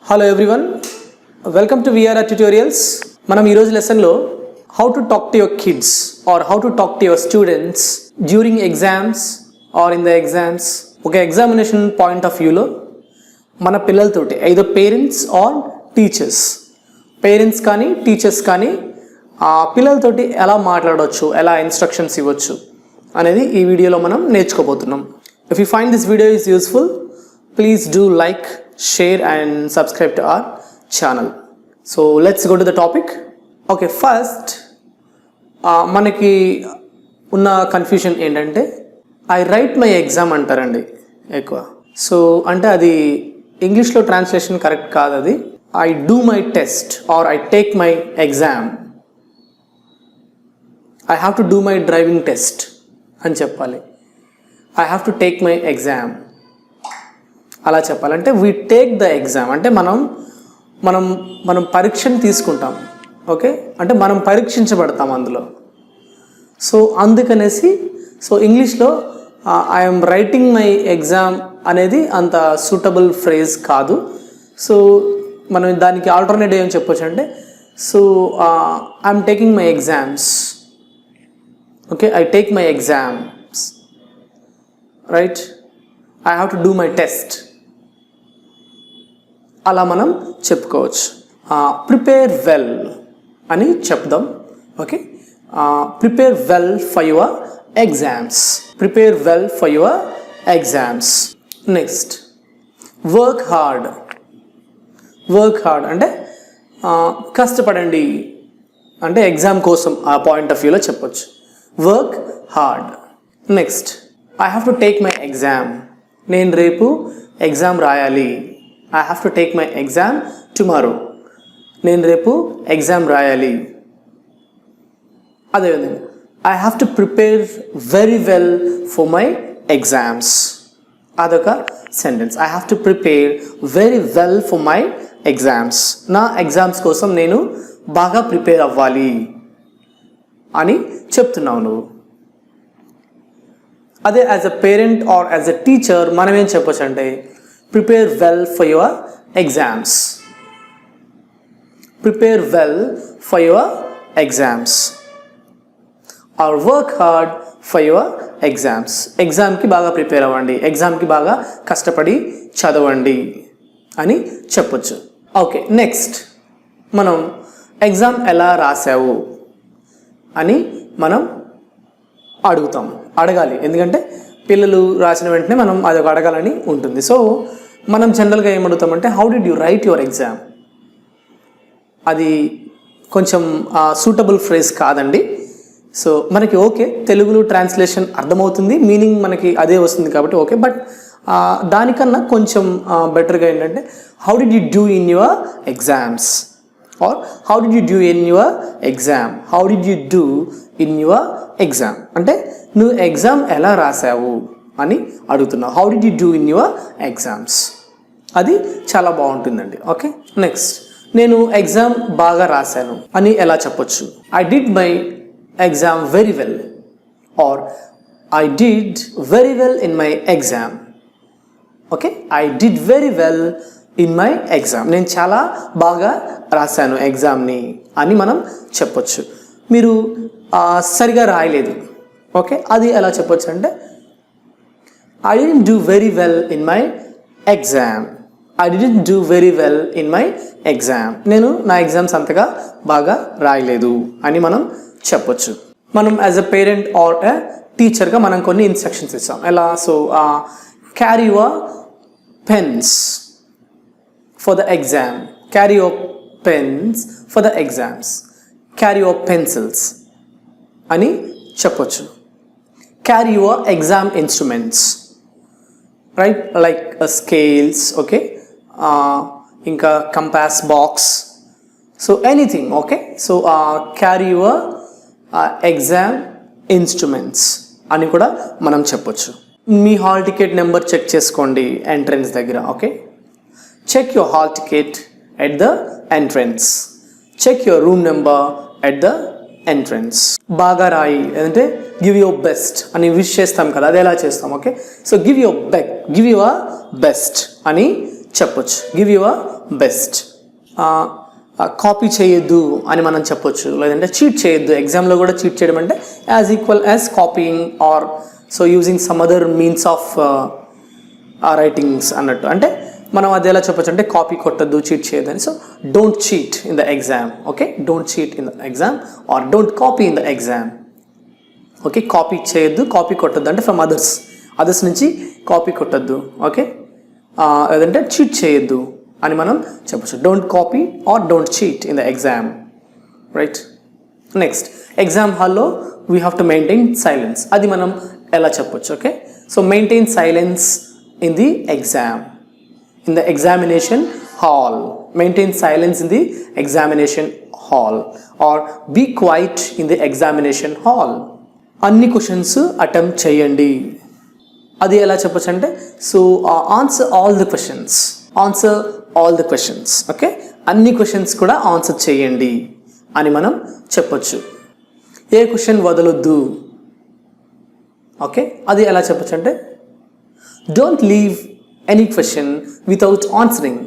Hello everyone, welcome to VRR tutorials. మనం ఈరోజు లెసన్లో how to talk to your kids or how to talk to your students during exams or in the exams. ఒక examination point of వ్యూలో మన పిల్లలతోటి either parents or teachers, parents కానీ teachers కానీ పిల్లలతోటి ఎలా మాట్లాడవచ్చు, ఎలా ఇన్స్ట్రక్షన్స్ ఇవ్వచ్చు అనేది ఈ వీడియోలో మనం నేర్చుకోబోతున్నాం. If you find this video is useful, please do like, share and subscribe to our channel. So let's go to the topic. Okay, first మనకి ఉన్న కన్ఫ్యూషన్ ఏంటంటే ఐ రైట్ మై ఎగ్జామ్ అంటారండి ఎక్కువ. సో అంటే అది ఇంగ్లీష్లో ట్రాన్స్లేషన్ కరెక్ట్ కాదు. అది I do my test or I take my exam, I have to do my driving test అని చెప్పాలి. I have to take my exam అలా చెప్పాలంటే వీ టేక్ ద ఎగ్జామ్ అంటే మనం పరీక్షను తీసుకుంటాం. ఓకే, అంటే మనం పరీక్షించబడతాం అందులో. సో అందుకనేసి ఇంగ్లీష్లో ఐఎమ్ రైటింగ్ మై ఎగ్జామ్ అనేది అంత సూటబుల్ ఫ్రేజ్ కాదు. సో మనం దానికి ఆల్టర్నేటివ్ ఏం చెప్పొచ్చు అంటే I'm taking my exams. Okay, I take my exams, right. I have to do my test అలా మనం చెప్పుకోవచ్చు. ప్రిపేర్ వెల్ అని చెప్దాం. Okay, prepare well for your exams, prepare well for your exams. Next, work hard. Work hard అంటే కష్టపడండి అంటే exam కోసం ఆ పాయింట్ ఆఫ్ వ్యూలో చెప్పొచ్చు. Work hard. Next, I have to take my exam. నేను రేపు ఎగ్జామ్ రాయాలి. I have to take my exam tomorrow. నేను రేపు ఎగ్జామ్ రాయాలి. అదేవిధంగా I have to prepare very well for my exams. అదొక sentence. I have to prepare very well for my exams. నా exams కోసం నేను బాగా ప్రిపేర్ అవ్వాలి అని చెప్తున్నావు నువ్వు. అదే as a parent or as a teacher మనం ఏం చెప్పొచ్చు అంటే prepare well for your exams, prepare well for your exams or work hard for your exams. ఎగ్జామ్కి బాగా ప్రిపేర్ అవ్వండి, ఎగ్జామ్కి బాగా కష్టపడి చదవండి అని చెప్పొచ్చు. ఓకే, నెక్స్ట్ మనం ఎగ్జామ్ ఎలా రాసావు అని మనం అడగాలి. ఎందుకంటే పిల్లలు రాసిన వెంటనే మనం అదొక అడగాలని ఉంటుంది. సో మనం జనరల్గా ఏం అడుగుతామంటే how did you write your exam. అది కొంచెం సూటబుల్ ఫ్రేజ్ కాదండి. సో మనకి ఓకే, తెలుగులో ట్రాన్స్లేషన్ అర్థమవుతుంది, మీనింగ్ మనకి అదే వస్తుంది కాబట్టి ఓకే. బట్ దానికన్నా కొంచెం బెటర్గా ఏంటంటే how did you do in your exams or how did you do in your exam, how did you do in your exam అంటే నువ్వు ఎగ్జామ్ ఎలా రాసావు అని అడుగుతున్నావు. How did you do in your exams, అది చాలా బాగుంటుందండి. ఓకే, నెక్స్ట్, నేను ఎగ్జామ్ బాగా రాశాను అని ఎలా చెప్పొచ్చు. I did my exam very well or I did very well in my exam. Okay, I did very well in my exam. నేను చాలా బాగా రాశాను ఎగ్జామ్ని అని మనం చెప్పొచ్చు. మీరు సరిగా రాయలేదు, ఓకే, అది ఎలా చెప్పొచ్చు అంటే I didn't do very well in my exam, I didn't do very well in my exam. నేను నా ఎగ్జామ్స్ అంతగా బాగా రాయలేదు అని మనం చెప్పొచ్చు. మనం as a parent or a టీచర్గా మనం కొన్ని ఇన్స్ట్రక్షన్స్ ఇస్తాం. ఎలా? So carry your pens for the exam, carry your pens for the exams, carry your pencils అని చెప్పొచ్చు. Carry your exam instruments, right, like scales, okay, ఇంకా compass box, so anything. Okay, so carry your exam instruments అని కూడా మనం చెప్పొచ్చు. మీ hall ticket number check చేసుకోండి entrance దగ్గర. Okay, check your hall ticket at the entrance, check your room number at the entrance. బాగా రాయి అంటే గివ్ యువర్ బెస్ట్ అని విష్ చేస్తాం కదా, అది ఎలా చేస్తాం. Okay, so give your best అని చెప్పొచ్చు. Give your best. కాపీ చేయొద్దు అని మనం చెప్పొచ్చు, లేదంటే చీట్ చేయొద్దు. ఎగ్జామ్లో కూడా చీట్ చేయడం అంటే as equal as copying or so using some other means of writings అన్నట్టు. అంటే మనం అది ఎలా చెప్పొచ్చు అంటే కాపీ కొట్టద్దు, చీట్ చేయొద్దు అని. So don't cheat in the exam. Okay, don't cheat in the exam or don't copy in the exam. Okay, copy చేయొద్దు, కాపీ కొట్టద్దు అంటే ఫ్రమ్ అదర్స్ నుంచి కాపీ కొట్టద్దు. ఓకే, లేదంటే చీట్ చేయొద్దు అని మనం చెప్పచ్చు. Don't copy or don't cheat in the exam. Right. Next, exam హాల్లో we have to maintain silence. అది మనం ఎలా చెప్పొచ్చు? Okay, so maintain silence in the exam, in the examination hall. Maintain silence in the examination hall or be quiet in the examination hall. అన్ని questions attempt చేయండి. అది ఎలా చెప్పొచ్చు అంటే so answer all the questions, answer all the questions. Okay, అన్ని questions కూడా answer చేయండి అని మనం చెప్పొచ్చు. ఏ క్వశ్చన్ వదలొద్దు. ఓకే, అది ఎలా చెప్పొచ్చు అంటే don't leave any question without answering.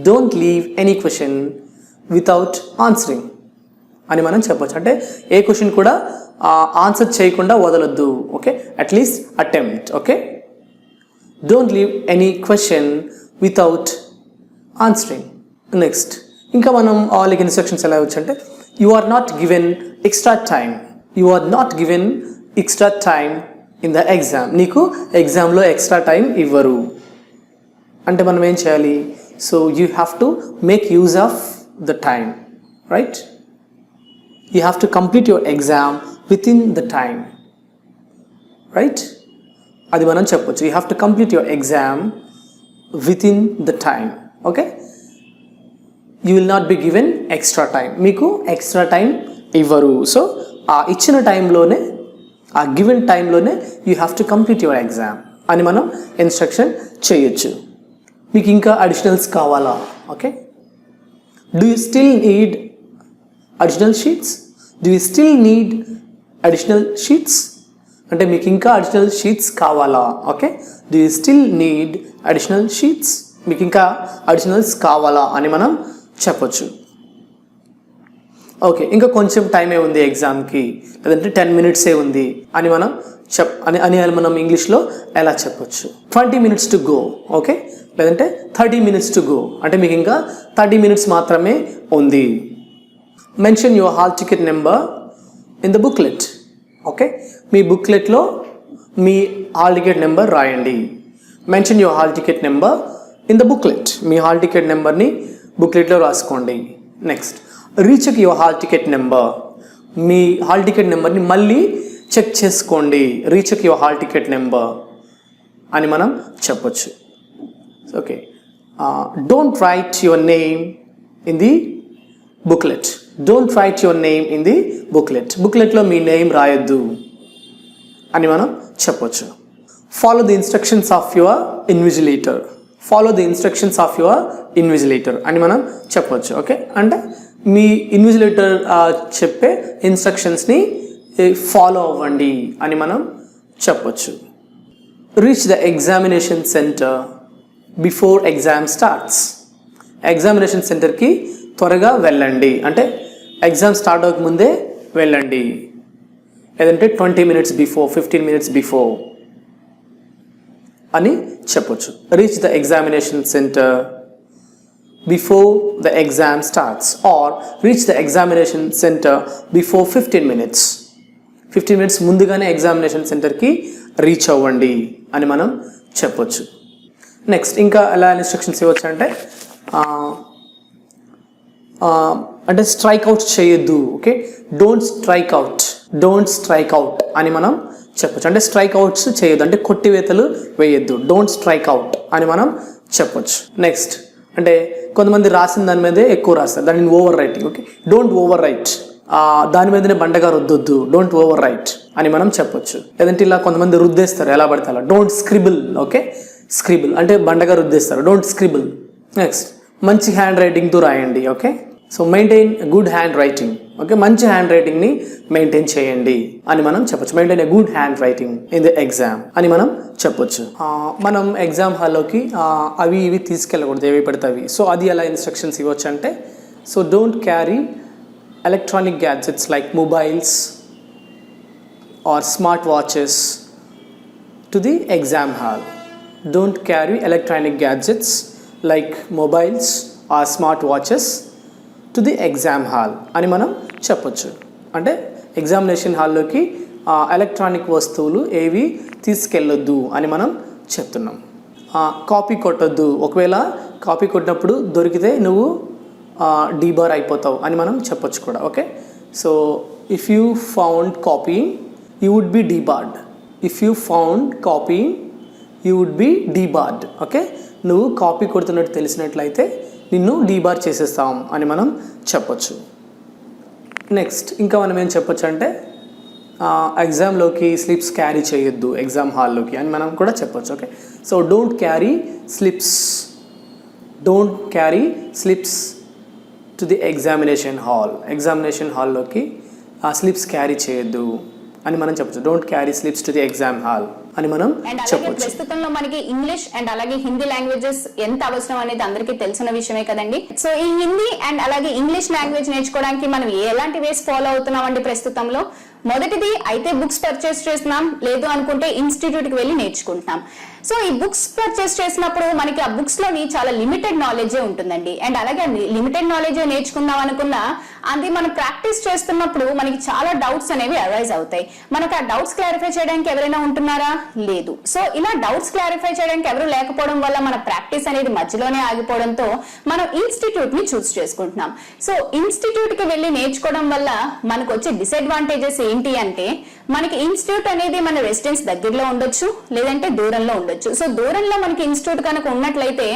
Don't leave any question without answering అని మనం చెప్పొచ్చు. అంటే ఏ క్వశ్చన్ కూడా ఆన్సర్ చేయకుండా వదలొద్దు. Okay, at least attempt. Okay, don't leave any question without answering. Next, ఇంకా మనం వాళ్ళకి ఇన్స్ట్రక్షన్స్ ఎలా ఇవ్వచ్చు అంటే you are not given extra time. You are not given extra time in the exam. నీకు ఎగ్జామ్లో ఎక్స్ట్రా టైం ఇవ్వరు అంటే మనం ఏం చేయాలి? So you have to make use of the time. Right, you have to complete your exam within the time. Right, అది మనం చెప్పొచ్చు. You have to complete your exam within the time. Okay, you will not be given extra time. మీకు extra time ఇవ్వరు. So ఆ ఇచ్చిన టైంలోనే, ఆ given టైంలోనే you have to complete your exam అని మనం ఇన్స్ట్రక్షన్ చేయొచ్చు. మీకు ఇంకా అడిషనల్స్ కావాలా? Okay, do you still need additional sheets? Do you still need additional sheets అంటే మీకు ఇంకా అడిషనల్ షీట్స్ కావాలా? Okay, do you still need additional sheets? మీకు ఇంకా అడిషనల్స్ కావాలా అని మనం చెప్పొచ్చు. ఓకే, ఇంకా కొంచెం టైమే ఉంది ఎగ్జామ్కి, లేదంటే 10 minutesే ఉంది అని మనం మనం ఇంగ్లీష్లో ఎలా చెప్పొచ్చు? 20 minutes టు గో. ఓకే, లేదంటే 30 minutes టు గో అంటే మీకు ఇంకా 30 minutes మాత్రమే ఉంది. Mention your hall ticket number in the booklet. Okay, మీ బుక్లెట్లో మీ హాల్ టికెట్ నెంబర్ రాయండి. Mention your hall ticket number in the booklet. మీ హాల్ టికెట్ నెంబర్ని బుక్లెట్లో రాసుకోండి. Next, recheck your hall ticket number. మీ హాల్ టికెట్ నెంబర్ని మళ్ళీ చెక్ చేసుకోండి. Recheck your hall ticket number అని మనం చెప్పొచ్చు. Okay, don't write your name in the booklet. Don't write your name in the booklet. బుక్లెట్లో me name రాయొద్దు అని మనం చెప్పొచ్చు. Follow the instructions of your invigilator. Follow the instructions of your invigilator అని మనం చెప్పొచ్చు. Okay, అంటే మీ ఇన్విజిలేటర్ చెప్పే ఇన్స్ట్రక్షన్స్ని follow అవ్వండి అని మనం చెప్పొచ్చు. Reach the examination centre before exam starts. Examination సెంటర్కి త్వరగా వెళ్ళండి అంటే ఎగ్జామ్ స్టార్ట్ అవ్వకముందే వెళ్ళండి, లేదంటే 20 minutes బిఫోర్, 15 minutes బిఫోర్ అని చెప్పొచ్చు. Reach the examination centre before the exam starts or reach the examination centre before 15 minutes. 15 minutes ముందుగానే ఎగ్జామినేషన్ సెంటర్కి రీచ్ అవ్వండి అని మనం చెప్పొచ్చు. నెక్స్ట్, ఇంకా ఎలా ఇన్స్ట్రక్షన్స్ ఇవ్వచ్చు అంటే స్ట్రైక్ అవుట్ చేయొద్దు. Okay, don't strike out. Don't strike out అని మనం చెప్పొచ్చు. అంటే స్ట్రైక్ అవుట్స్ చేయొద్దు అంటే కొట్టివేతలు వేయొద్దు. డోంట్ స్ట్రైక్ అవుట్ అని మనం చెప్పొచ్చు. నెక్స్ట్, అంటే కొంతమంది రాసిన దాని మీదే ఎక్కువ రాస్తారు, దానిని over writing. Okay, don't over right. దాని మీదనే బండగా రుద్దొద్దు. డోంట్ ఓవర్ రైట్ అని మనం చెప్పొచ్చు. లేదంటే ఇలా కొంతమంది రుద్దేస్తారు ఎలా పడితే అలా. డోంట్ స్క్రిబుల్. ఓకే, స్క్రిబుల్ అంటే బండగా రుద్దేస్తారు. Don't scribble. నెక్స్ట్, మంచి హ్యాండ్ రైటింగ్తో రాయండి. Okay, so maintain good handwriting. Okay, మంచి హ్యాండ్ రైటింగ్ని మెయింటైన్ చేయండి అని మనం చెప్పొచ్చు. Maintain a good handwriting in the exam అని మనం చెప్పొచ్చు. మనం ఎగ్జామ్ హాల్లోకి అవి ఇవి తీసుకెళ్ళకూడదు, ఏవి పడితే అవి. సో అది ఎలా ఇన్స్ట్రక్షన్స్ ఇవ్వచ్చు అంటే, so don't carry electronic gadgets like mobiles or smart watches to the exam hall. Don't carry electronic gadgets like mobiles or smart watches to the exam hall అని మనం చెప్పొచ్చు. అంటే ఎగ్జామినేషన్ హాల్లోకి ఎలక్ట్రానిక్ వస్తువులు ఏవి తీసుకెళ్ళొద్దు అని మనం చెప్తున్నాం. కాపీ కొట్టొద్దు, ఒకవేళ కాపీ కొట్టినప్పుడు దొరికితే నువ్వు డీబార్ అయిపోతావు అని మనం చెప్పొచ్చు కూడా. Okay, so if you found copying you would be debarred. If you found copying you would be debarred. Okay, నువ్వు కాపీ కొడుతున్నట్టు తెలిసినట్లయితే నిన్ను డీబార్ చేసేస్తాం అని మనం చెప్పొచ్చు. నెక్స్ట్ ఇంకా మనం ఏం చెప్పొచ్చు అంటే, ఎగ్జామ్లోకి స్లిప్స్ క్యారీ చేయొద్దు ఎగ్జామ్ హాల్లోకి అని మనం కూడా చెప్పొచ్చు. Okay, so don't carry slips to the examination hall. Examination హాల్లోకి స్లిప్స్ క్యారీ చేయొద్దు అని మనం చెప్పొచ్చు. Don't carry slips to the exam hall అని మనం చెప్పొచ్చు. ప్రస్తుతంలో మనకి ఇంగ్లీష్ అండ్ అలాగే హిందీ లాంగ్వేజెస్ ఎంత అవసరం అనేది అందరికీ తెలిసిన విషయమే కదండి. సో ఈ హిందీ అండ్ అలాగే ఇంగ్లీష్ లాంగ్వేజ్ నేర్చుకోవడానికి మనం ఎలాంటి వేస్ ఫాలో అవుతున్నామండి ప్రస్తుతంలో? మొదటిది అయితే బుక్స్ పర్చేస్ చేస్తున్నాం, లేదు అనుకుంటే ఇన్స్టిట్యూట్ కి వెళ్ళి నేర్చుకుంటున్నాం. సో ఈ బుక్స్ పర్చేస్ చేసినప్పుడు మనకి ఆ బుక్స్ లోని చాలా లిమిటెడ్ నాలెడ్జే ఉంటుందండి. అండ్ అలాగే లిమిటెడ్ నాలెడ్జే నేర్చుకుందాం అనుకున్నా అది మనం ప్రాక్టీస్ చేస్తున్నప్పుడు మనకి చాలా డౌట్స్ అనేవి అరైజ్ అవుతాయి. మనకు ఆ డౌట్స్ క్లారిఫై చేయడానికి ఎవరైనా ఉంటున్నారా? లేదు. సో ఇలా డౌట్స్ క్లారిఫై చేయడానికి ఎవరు లేకపోవడం వల్ల మన ప్రాక్టీస్ అనేది మధ్యలోనే ఆగిపోవడంతో మనం ఇన్స్టిట్యూట్ ని చూస్ చేసుకుంటున్నాం. సో ఇన్స్టిట్యూట్ కి వెళ్ళి నేర్చుకోవడం వల్ల మనకు వచ్చే డిసడ్వాంటేజెస్ ఏంటి అంటే, మనకి ఇన్స్టిట్యూట్ అనేది మన రెసిడెన్స్ దగ్గరలో ఉండొచ్చు, లేదంటే దూరంలో ఉండొచ్చు. సో దూరంలో మనకి ఇన్స్టిట్యూట్ కనుక ఉన్నట్లయితే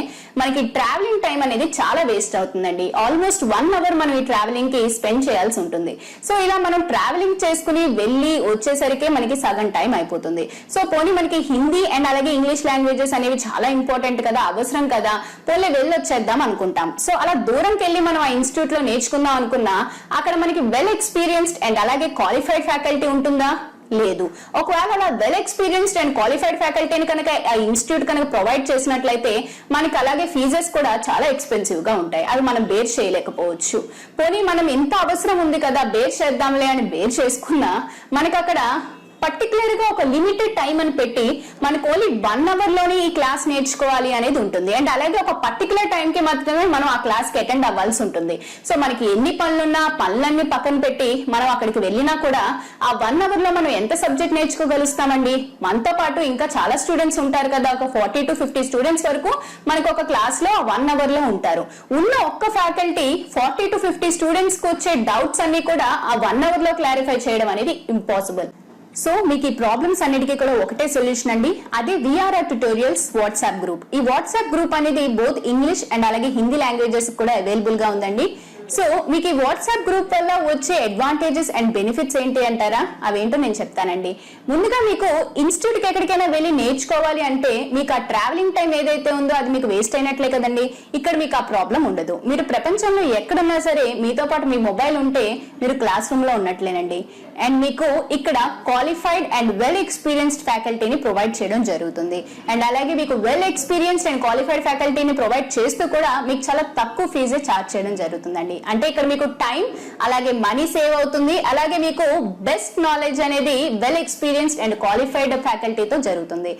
మనకి ట్రావెలింగ్ టైం అనేది చాలా వేస్ట్ అవుతుందండి. ఆల్మోస్ట్ 1 hour మనం ఈ ట్రావెలింగ్ కి స్పెండ్ చేయాల్సి ఉంటుంది. సో ఇలా మనం ట్రావెలింగ్ చేసుకుని వెళ్ళి వచ్చేసరికి మనకి సగం టైం అయిపోతుంది. సో పోనీ మనకి హిందీ అండ్ అలాగే ఇంగ్లీష్ లాంగ్వేజెస్ అనేవి చాలా ఇంపార్టెంట్ కదా, అవసరం కదా, పోలే వెళ్ళొచ్చేద్దాం అనుకుంటాం. సో అలా దూరంకి వెళ్ళి మనం ఆ ఇన్స్టిట్యూట్ లో నేర్చుకుందాం అనుకున్నా అక్కడ మనకి వెల్ ఎక్స్పీరియన్స్డ్ అండ్ అలాగే క్వాలిఫైడ్ ఫ్యాకల్టీ ఉంటుందా? లేదు. ఒకవేళ అలా వెల్ ఎక్స్పీరియన్స్డ్ అండ్ క్వాలిఫైడ్ ఫ్యాకల్టీని కనుక ఆ ఇన్స్టిట్యూట్ కనుక ప్రొవైడ్ చేసినట్లయితే మనకి అలాగే ఫీజెస్ కూడా చాలా ఎక్స్పెన్సివ్ గా ఉంటాయి. అవి మనం బేర్ చేయలేకపోవచ్చు. పోనీ మనం ఎంత అవసరం ఉంది కదా బేర్ చేద్దాంలే అని బేర్ చేసుకున్నా మనకి అక్కడ పర్టికులర్ గా ఒక లిమిటెడ్ టైం అని పెట్టి మనకు ఓన్లీ 1 hour లోనే ఈ క్లాస్ నేర్చుకోవాలి అనేది ఉంటుంది. అండ్ అలాగే ఒక పర్టికులర్ టైం కి మాత్రమే మనం ఆ క్లాస్ కి అటెండ్ అవ్వాల్సి ఉంటుంది. సో మనకి ఎన్ని పనులున్నా పనులన్నీ పక్కన పెట్టి మనం అక్కడికి వెళ్ళినా కూడా ఆ 1 hour లో మనం ఎంత సబ్జెక్ట్ నేర్చుకోగలుగుతామండి? మనతో పాటు ఇంకా చాలా స్టూడెంట్స్ ఉంటారు కదా, ఒక 40 to 50 స్టూడెంట్స్ వరకు మనకు ఒక క్లాస్ లో 1 hour లో ఉంటారు. ఉన్న ఒక్క ఫ్యాకల్టీ 40 to 50 స్టూడెంట్స్ కి వచ్చే డౌట్స్ అన్ని కూడా ఆ 1 hour లో క్లారిఫై చేయడం అనేది ఇంపాసిబుల్. సో మీకు ఈ ప్రాబ్లమ్స్ అన్నిటికీ కూడా ఒకటే సొల్యూషన్ అండి, అదే విఆర్ఆర్ ట్యుటోరియల్స్ వాట్సాప్ గ్రూప్. ఈ వాట్సాప్ గ్రూప్ అనేది బోత్ ఇంగ్లీష్ అండ్ అలాగే హిందీ లాంగ్వేజెస్ కూడా అవైలబుల్ గా ఉందండి. సో మీకు ఈ వాట్సాప్ గ్రూప్ వల్ల వచ్చే అడ్వాంటేజెస్ అండ్ బెనిఫిట్స్ ఏంటి అంటారా? అవేంటో నేను చెప్తానండి. ముందుగా మీకు ఇన్స్టిట్యూట్ కి ఎక్కడికైనా వెళ్ళి నేర్చుకోవాలి అంటే మీకు ఆ ట్రావెలింగ్ టైం ఏదైతే ఉందో అది మీకు వేస్ట్ అయినట్లే కదండి. ఇక్కడ మీకు ఆ ప్రాబ్లం ఉండదు. మీరు ప్రపంచంలో ఎక్కడున్నా సరే మీతో పాటు మీ మొబైల్ ఉంటే మీరు క్లాస్ రూమ్ లో ఉన్నట్లేనండి. అండ్ మీకు ఇక్కడ క్వాలిఫైడ్ అండ్ వెల్ ఎక్స్పీరియన్స్డ్ ఫ్యాకల్టీని ప్రొవైడ్ చేయడం జరుగుతుంది. అండ్ అలాగే మీకు వెల్ ఎక్స్పీరియన్స్డ్ అండ్ క్వాలిఫైడ్ ఫ్యాకల్టీని ప్రొవైడ్ చేస్తూ కూడా మీకు చాలా తక్కువ ఫీజే ఛార్జ్ చేయడం జరుగుతుందండి. అంటే ఇక్కడ మీకు టైం అలాగే మనీ సేవ్ అవుతుంది. అలాగే మీకు బెస్ట్ నాలెడ్జ్ అనేది వెల్ ఎక్స్పీరియన్స్డ్ అండ్ క్వాలిఫైడ్ ఫ్యాకల్టీతో జరుగుతుంది.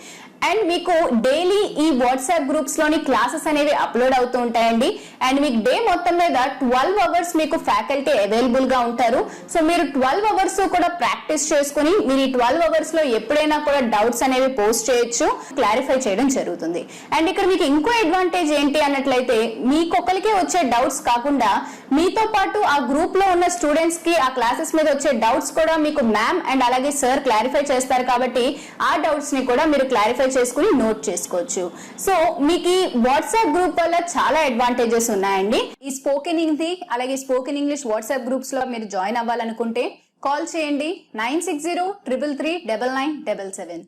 అండ్ మీకు డైలీ ఈ వాట్సాప్ గ్రూప్స్ లోని క్లాసెస్ అనేవి అప్లోడ్ అవుతూ ఉంటాయండి. అండ్ మీకు డే మొత్తం మీద 12 hours మీకు ఫ్యాకల్టీ అవైలబుల్ గా ఉంటారు. సో మీరు 12 hours కూడా ప్రాక్టీస్ చేసుకుని మీరు ఈ 12 hours లో ఎప్పుడైనా కూడా డౌట్స్ అనేవి పోస్ట్ చేయొచ్చు, క్లారిఫై చేయడం జరుగుతుంది. అండ్ ఇక్కడ మీకు ఇంకో అడ్వాంటేజ్ ఏంటి అన్నట్లయితే మీకొకరికే వచ్చే డౌట్స్ కాకుండా మీతో పాటు ఆ గ్రూప్ లో ఉన్న స్టూడెంట్స్ కి ఆ క్లాసెస్ మీద వచ్చే డౌట్స్ కూడా మీకు మ్యామ్ అండ్ అలాగే సార్ క్లారిఫై చేస్తారు. కాబట్టి ఆ డౌట్స్ ని కూడా మీరు క్లారిఫై చేసుకుని నోట్ చేసుకోవచ్చు. సో మీకు ఈ వాట్సాప్ గ్రూప్ వల్ల చాలా అడ్వాంటేజెస్ ఉన్నాయండి. ఈ స్పోకెన్ హిందీ అలాగే స్పోకెన్ ఇంగ్లీష్ వాట్సాప్ గ్రూప్స్ లో మీరు జాయిన్ అవ్వాలనుకుంటే కాల్ చేయండి 9603339977.